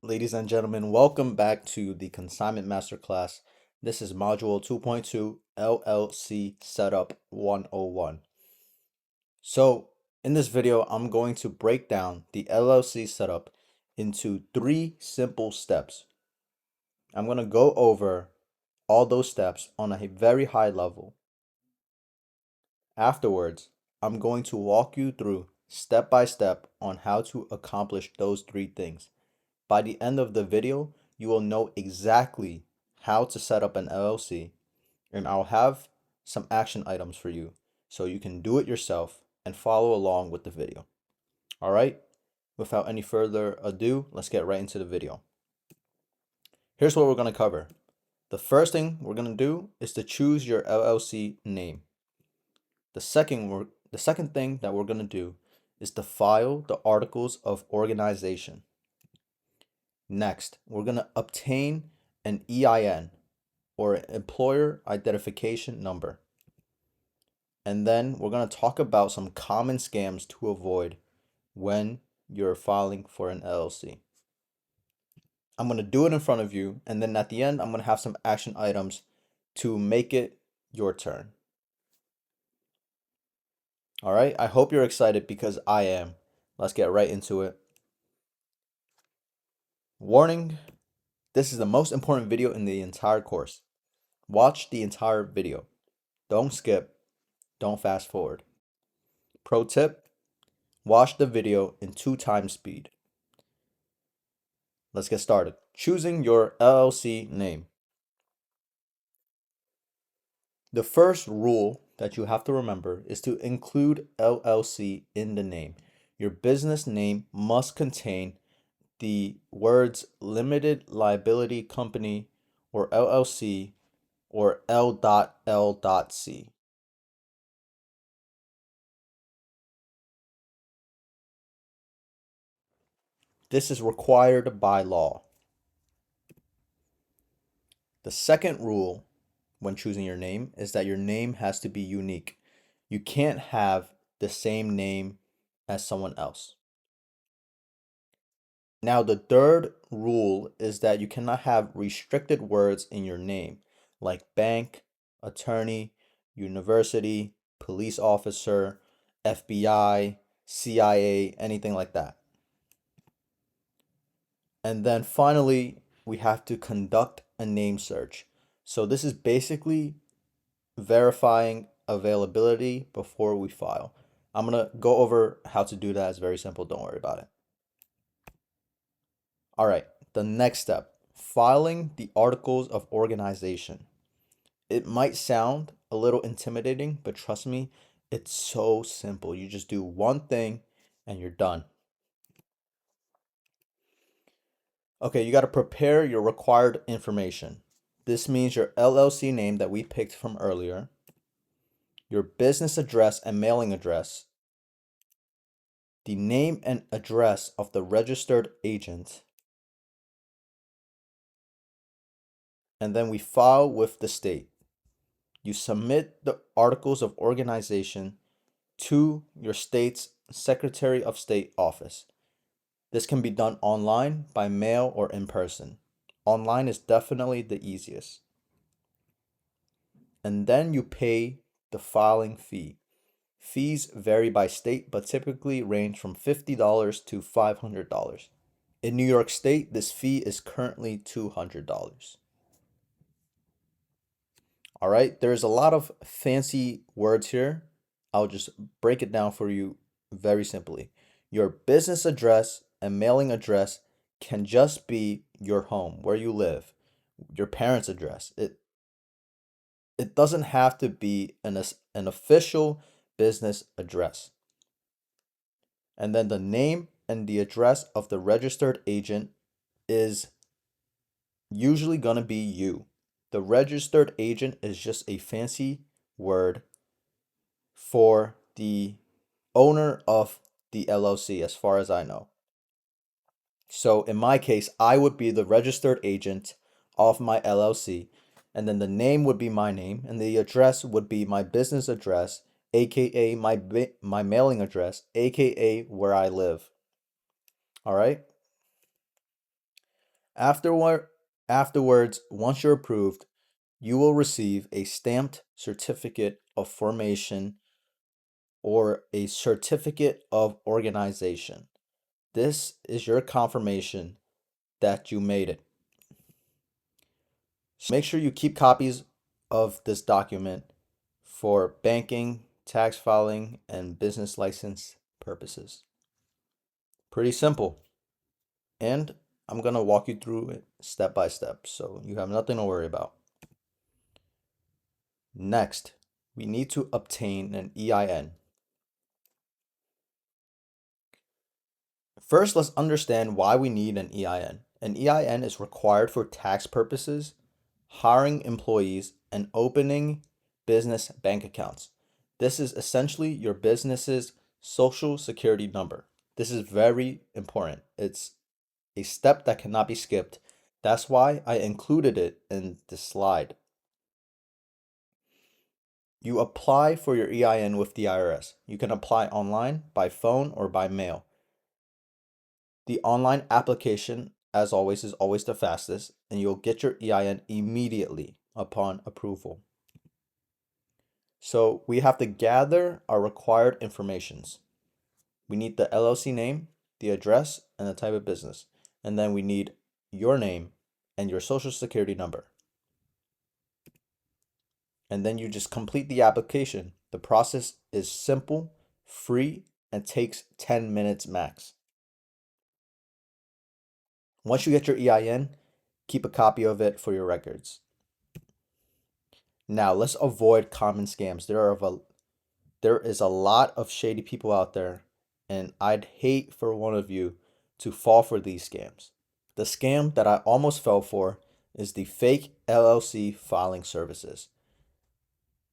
Ladies and gentlemen, welcome back to the Consignment Masterclass. This is Module 2.2 LLC Setup 101. So, in this video, I'm going to break down the LLC setup into 3 simple steps. I'm going to go over all those steps on a very high level. Afterwards, I'm going to walk you through step by step on how to accomplish those 3 things. By the end of the video, you will know exactly how to set up an LLC, and I'll have some action items for you so you can do it yourself and follow along with the video. All right, without any further ado, let's get right into the video. Here's what we're going to cover. The first thing we're going to do is to choose your LLC name. The second thing that we're going to do is to file the articles of organization. Next, we're going to obtain an EIN, or Employer Identification Number. And then we're going to talk about some common scams to avoid when you're filing for an LLC. I'm going to do it in front of you, and then at the end, I'm going to have some action items to make it your turn. All right, I hope you're excited because I am. Let's get right into it. Warning, this is the most important video in the entire course. Watch the entire video. Don't skip. Don't fast forward. Pro tip, watch the video in 2x speed. Let's get started. Choosing your LLC name. The first rule that you have to remember is to include LLC in the name. Your business name must contain the words Limited Liability Company or LLC or L.L.C. This is required by law. The second rule when choosing your name is that your name has to be unique. You can't have the same name as someone else. Now, the third rule is that you cannot have restricted words in your name, like bank, attorney, university, police officer, FBI, CIA, anything like that. And then finally, we have to conduct a name search. So this is basically verifying availability before we file. I'm going to go over how to do that. It's very simple. Don't worry about it. All right, the next step, filing the articles of organization. It might sound a little intimidating, but trust me, it's so simple. You just do one thing and you're done. Okay, you got to prepare your required information. This means your LLC name that we picked from earlier, your business address and mailing address, the name and address of the registered agent, and then we file with the state. You submit the articles of organization to your state's Secretary of State office. This can be done online, by mail, or in person. Online is definitely the easiest. And then you pay the filing fee. Fees vary by state, but typically range from $50 to $500. In New York State, this fee is currently $200. All right, there's a lot of fancy words here. I'll just break it down for you very simply. Your business address and mailing address can just be your home, where you live, your parents' address. It doesn't have to be an official business address. And then the name and the address of the registered agent is usually going to be you. The registered agent is just a fancy word for the owner of the LLC, as far as I know. So in my case, I would be the registered agent of my LLC, and then the name would be my name, and the address would be my business address, aka my mailing address, aka where I live. All right? Afterward, Afterwards, once you're approved, you will receive a stamped certificate of formation or a certificate of organization. This is your confirmation that you made it. So make sure you keep copies of this document for banking, tax filing, and business license purposes. Pretty simple. And I'm going to walk you through it step by step, so you have nothing to worry about. Next, we need to obtain an EIN. First, let's understand why we need an EIN. An EIN is required for tax purposes, hiring employees, and opening business bank accounts. This is essentially your business's social security number. This is very important. It's a step that cannot be skipped. That's why I included it in this slide. You apply for your EIN with the IRS. You can apply online, by phone, or by mail. The online application, as always, is always the fastest, and you'll get your EIN immediately upon approval. So we have to gather our required informations. We need the LLC name, the address, and the type of business. And then we need your name and your social security number. And then you just complete the application. The process is simple, free, and takes 10 minutes max. Once you get your EIN, keep a copy of it for your records. Now, let's avoid common scams. There is a lot of shady people out there, and I'd hate for one of you to fall for these scams. The scam that I almost fell for is the fake LLC filing services.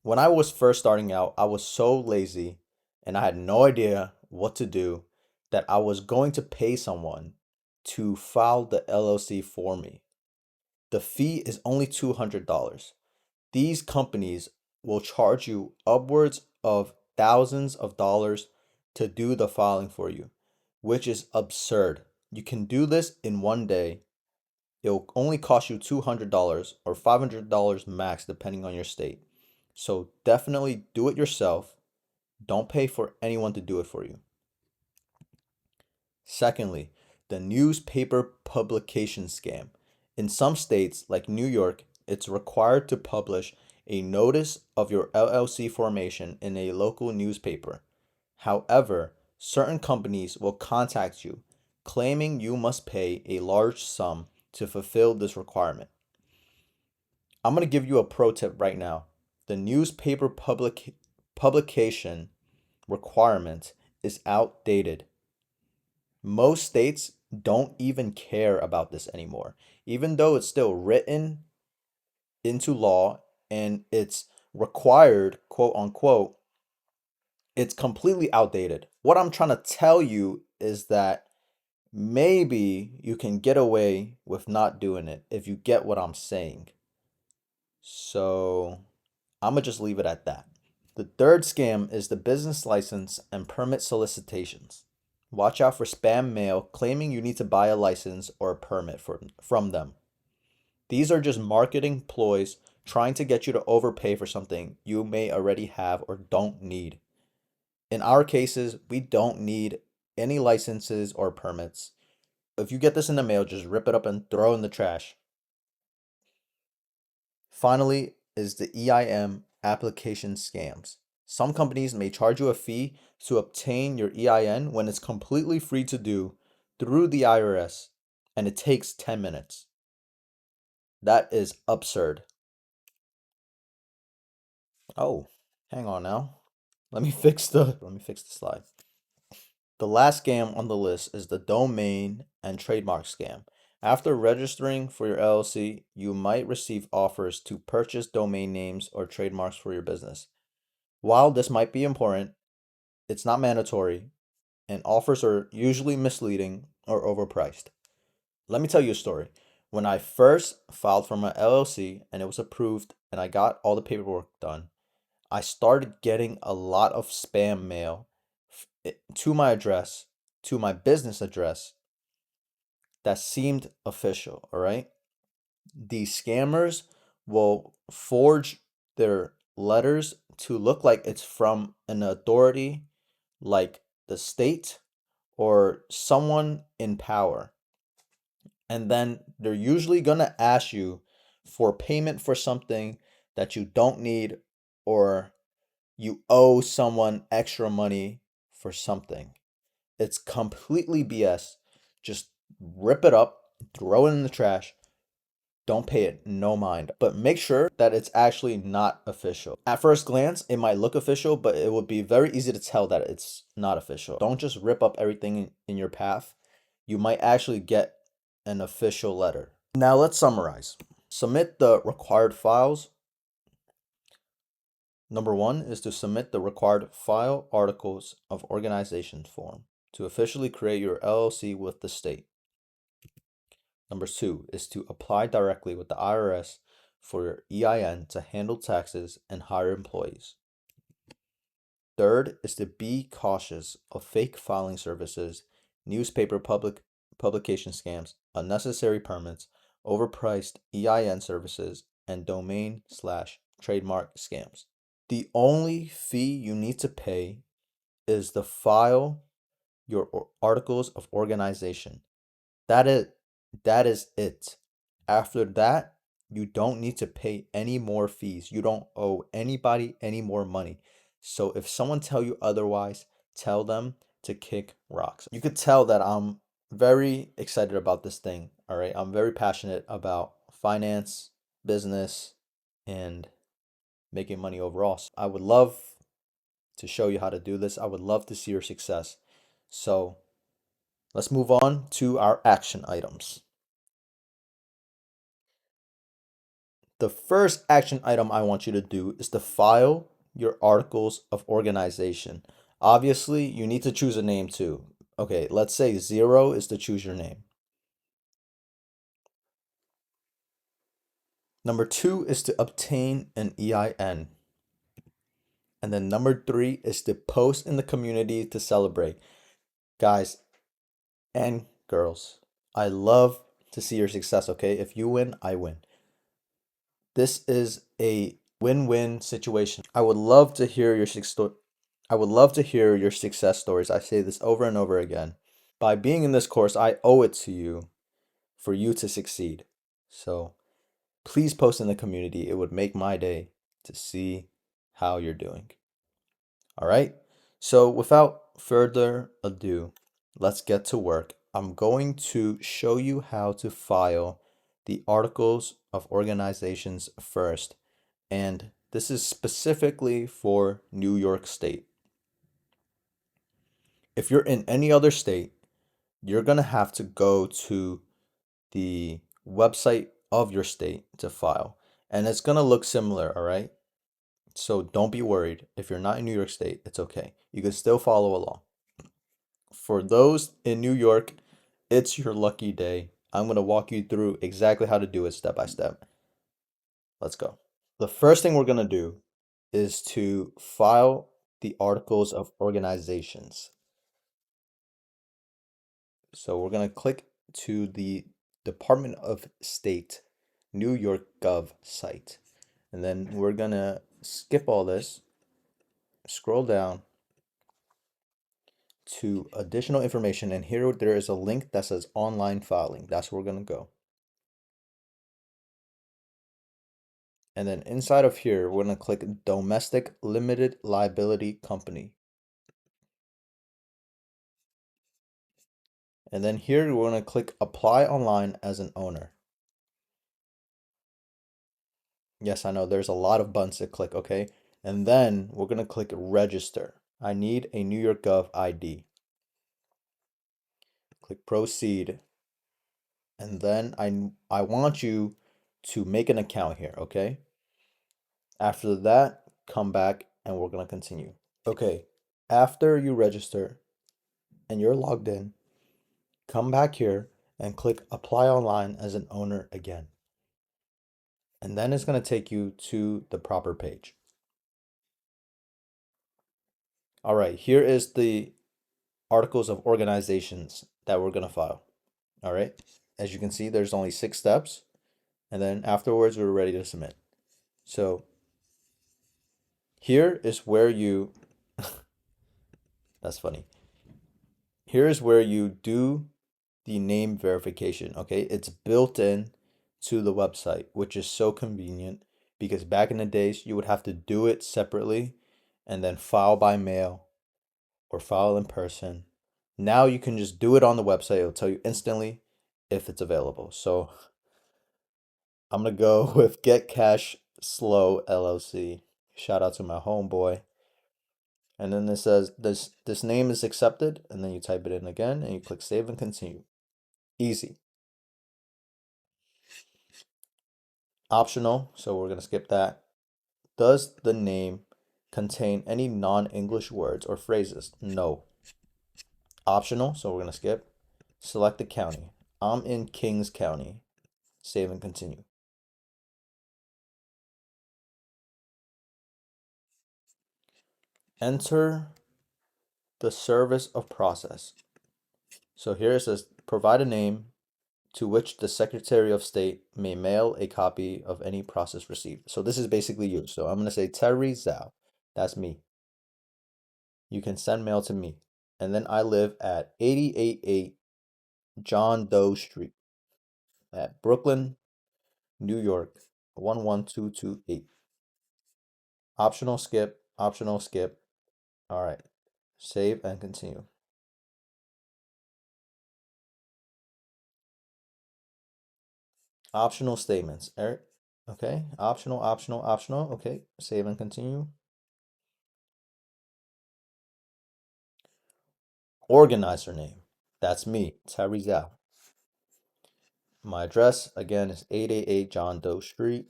When I was first starting out, I was so lazy and I had no idea what to do that I was going to pay someone to file the LLC for me. The fee is only $200. These companies will charge you upwards of thousands of dollars to do the filing for you, which is absurd. You can do this in one day. It'll only cost you $200 or $500 max, depending on your state. So definitely do it yourself. Don't pay for anyone to do it for you. Secondly, the newspaper publication scam. In some states, like New York, it's required to publish a notice of your LLC formation in a local newspaper. However, certain companies will contact you claiming you must pay a large sum to fulfill this requirement. I'm going to give you a pro tip right now. The newspaper publication requirement is outdated. Most states don't even care about this anymore, even though it's still written into law and it's required, quote unquote. It's completely outdated. What I'm trying to tell you is that maybe you can get away with not doing it if you get what I'm saying. So I'm going to just leave it at that. The third scam is the business license and permit solicitations. Watch out for spam mail claiming you need to buy a license or a permit from them. These are just marketing ploys trying to get you to overpay for something you may already have or don't need. In our cases, we don't need any licenses or permits. If you get this in the mail, just rip it up and throw it in the trash. Finally, is the EIN application scams. Some companies may charge you a fee to obtain your EIN when it's completely free to do through the IRS, and it takes 10 minutes. That is absurd. Oh, hang on now. Let me fix the slide. The last scam on the list is the domain and trademark scam. After registering for your LLC, you might receive offers to purchase domain names or trademarks for your business. While this might be important, it's not mandatory, and offers are usually misleading or overpriced. Let me tell you a story. When I first filed for my LLC and it was approved and I got all the paperwork done, I started getting a lot of spam mail to my address, to my business address, that seemed official, all right? These scammers will forge their letters to look like it's from an authority like the state or someone in power. And then they're usually going to ask you for payment for something that you don't need, or you owe someone extra money for something. It's completely BS. Just rip it up, throw it in the trash. Don't pay it, no mind. But make sure that it's actually not official. At first glance, it might look official, but it would be very easy to tell that it's not official. Don't just rip up everything in your path. You might actually get an official letter. Now let's summarize. Submit the required files. Number 1 is to submit the required file articles of organization form to officially create your LLC with the state. Number 2 is to apply directly with the IRS for your EIN to handle taxes and hire employees. Third is to be cautious of fake filing services, newspaper publication scams, unnecessary permits, overpriced EIN services, and domain/trademark scams. The only fee you need to pay is to file your articles of organization. That is it. After that, you don't need to pay any more fees. You don't owe anybody any more money. So if someone tell you otherwise, tell them to kick rocks. You could tell that I'm very excited about this thing, all right? I'm very passionate about finance, business, and making money overall. So I would love to show you how to do this. I would love to see your success. So let's move on to our action items. The first action item I want you to do is to file your articles of organization. Obviously, you need to choose a name too. Okay, let's say 0 is to choose your name. Number 2 is to obtain an EIN. And then number 3 is to post in the community to celebrate. Guys and girls, I love to see your success, okay? If you win, I win. This is a win-win situation. I would love to hear your success stories. I say this over and over again. By being in this course, I owe it to you for you to succeed. So please post in the community. It would make my day to see how you're doing. All right. So without further ado, let's get to work. I'm going to show you how to file the articles of organizations first. And this is specifically for New York State. If you're in any other state, you're going to have to go to the website of your state to file. And it's going to look similar, all right? So don't be worried. If you're not in New York State, it's okay. You can still follow along. For those in New York, it's your lucky day. I'm going to walk you through exactly how to do it step by step. Let's go. The first thing we're going to do is to file the articles of organizations. So we're going to click to the Department of State, New York Gov site. And then we're going to skip all this, scroll down to additional information. And here there is a link that says online filing. That's where we're going to go. And then inside of here, we're going to click Domestic Limited Liability Company. And then here we're going to click Apply Online as an owner. Yes, I know there's a lot of buttons to click, okay? And then we're going to click Register. I need a New York Gov ID. Click Proceed. And then I want you to make an account here, okay? After that, come back and we're going to continue. Okay, after you register and you're logged in, come back here and click Apply Online as an owner again. And then it's going to take you to the proper page. All right, here is the articles of organizations that we're going to file. All right. As you can see, there's only 6 steps. And then afterwards, we're ready to submit. So here is where you, that's funny. Here is where you do the name verification. Okay. It's built in to the website, which is so convenient because back in the days, you would have to do it separately and then file by mail or file in person. Now you can just do it on the website. It'll tell you instantly if it's available. So I'm gonna go with Get Cash Slow LLC. Shout out to my homeboy. And then it says this name is accepted, and then you type it in again and you click save and continue. Easy. Optional, so we're gonna skip that. Does the name contain any non-English words or phrases? No. Optional, so we're gonna skip. Select the county. I'm in Kings County. Save and continue. Enter the service of process. So here it says provide a name to which the Secretary of State may mail a copy of any process received. So this is basically you. So I'm going to say Terry Zhao. That's me. You can send mail to me. And then I live at 888 John Doe Street at Brooklyn, New York, 11228. Optional skip, optional skip. All right. Save and continue. Optional statements. Eric. Okay. Optional, optional, optional. Okay. Save and continue. Organizer name. That's me, Terry Zhao. My address again is 888 John Doe Street,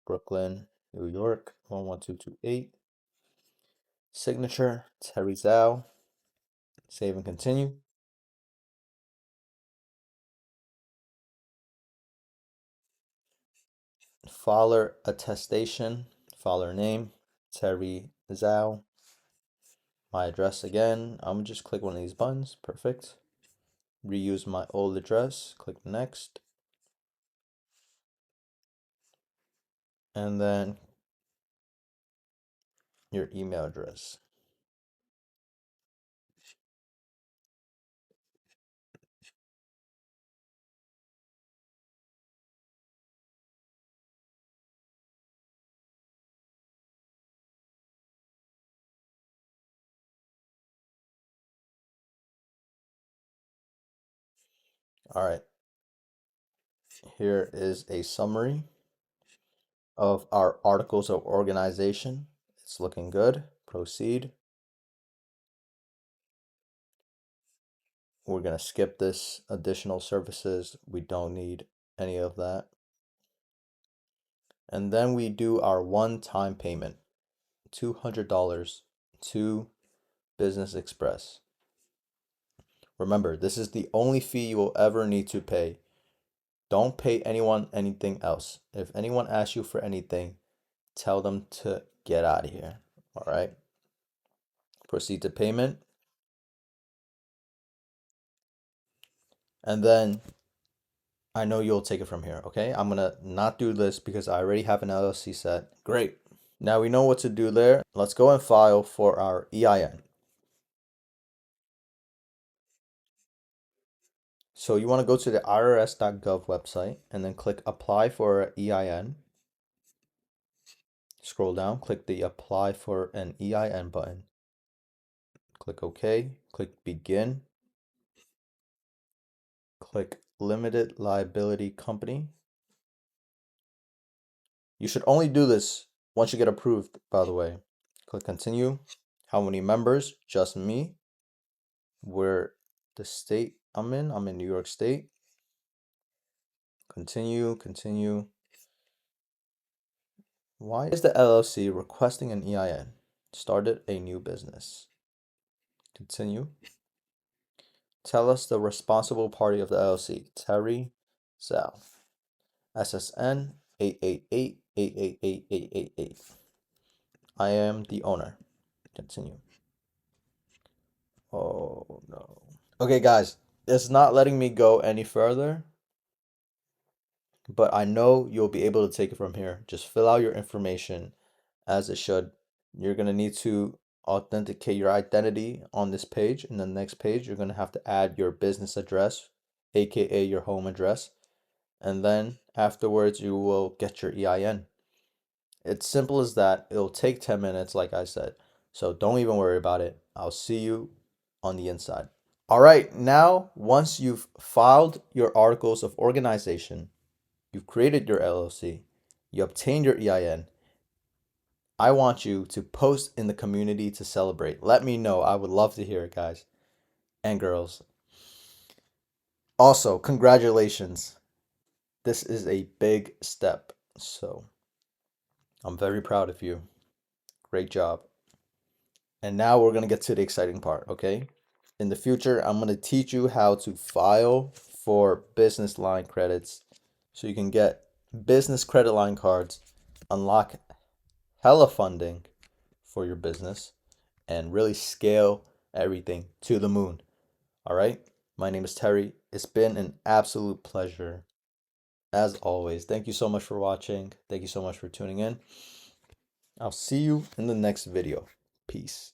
Brooklyn, New York, 11228. Signature, Terry Zhao. Save and continue. Filer attestation, filer name, Terry Zhao. My address again, I'm gonna just click one of these buttons. Perfect. Reuse my old address, click next. And then your email address. All right. Here is a summary of our articles of organization. It's looking good. Proceed. We're going to skip this additional services. We don't need any of that. And then we do our one-time payment, $200 to Business Express. Remember, this is the only fee you will ever need to pay. Don't pay anyone anything else. If anyone asks you for anything, tell them to get out of here. All right. Proceed to payment. And then I know you'll take it from here, okay? I'm gonna not do this because I already have an LLC set. Great. Now we know what to do there. Let's go and file for our EIN. So you want to go to the irs.gov website and then click apply for EIN. Scroll down, click the apply for an EIN button. Click OK, click begin. Click limited liability company. You should only do this once you get approved, by the way. Click continue. How many members? Just me. Where the state I'm in New York State. Continue, continue. Why is the LLC requesting an EIN? Started a new business. Continue. Tell us the responsible party of the LLC. Terry Zhao. SSN 888-888-888. I am the owner. Continue. Oh no. Okay, guys. It's not letting me go any further, but I know you'll be able to take it from here. Just fill out your information as it should. You're going to need to authenticate your identity on this page. In the next page, you're going to have to add your business address, aka your home address. And then afterwards, you will get your EIN. It's simple as that. It'll take 10 minutes, like I said. So don't even worry about it. I'll see you on the inside. All right, now once you've filed your articles of organization, you've created your LLC, you obtained your EIN, I want you to post in the community to celebrate. Let me know. I would love to hear it, guys and girls. Also, congratulations. This is a big step. So I'm very proud of you. Great job. And now we're going to get to the exciting part, okay? In the future, I'm going to teach you how to file for business line credits so you can get business credit line cards, unlock hella funding for your business, and really scale everything to the moon. All right? My name is Terry. It's been an absolute pleasure, as always. Thank you so much for watching. Thank you so much for tuning in. I'll see you in the next video. Peace.